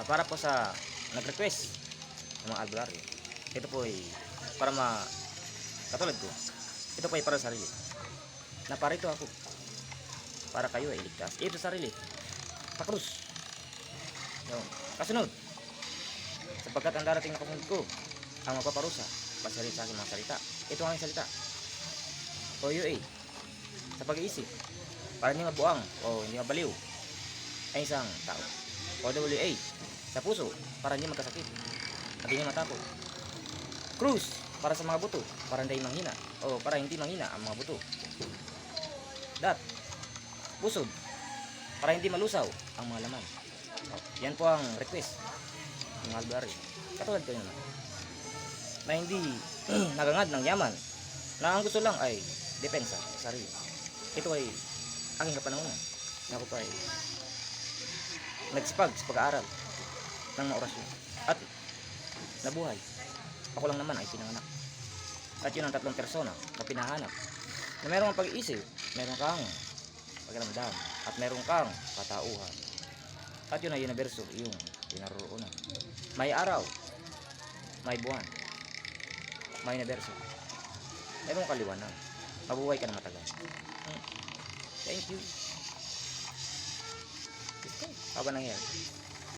Para po sa nag-request ng mga albularyo, ito po ay para katulad ko, ito po ay para sa sarili. Na parito ako, para kayo ay iligtas. Ito sa sarili, pakrus. Yun. Kasunod, sapagkat ang darating na kasunod ko, ang magpaparusa, pasalit sa aking mga salita. Ito ang aking salita. OUA, sa pag-iisip, para hindi mabuang o hindi mabaliw, ay isang tao. OWA, sa puso, para hindi magkasakit at hindi matakot. Cruz, para sa mga buto, para hindi manghina o para hindi manghina ang mga buto. Dat, pusod, para hindi malusaw ang mga laman. Yan po ang request ng albularyo. Katulad ko naman, na hindi nagangad ng yaman, na ang gusto lang ay depensa sa sarili. Ito ay aking kapanahonan na ako pa ay nagsipag sa pag-aaral ng mga orasyon at nabuhay. Ako lang naman ay pinanganak. At yun ang tatlong persona na pinahanap, na merong pag-iisip, meron kang pakiramdam, at meron kang katauhan. At yun ay universo, yung pinaroroonan. May araw, may buwan, may universo, merong kaliwanag, mabuhay ka na matagal. Thank you. Haba ng hair.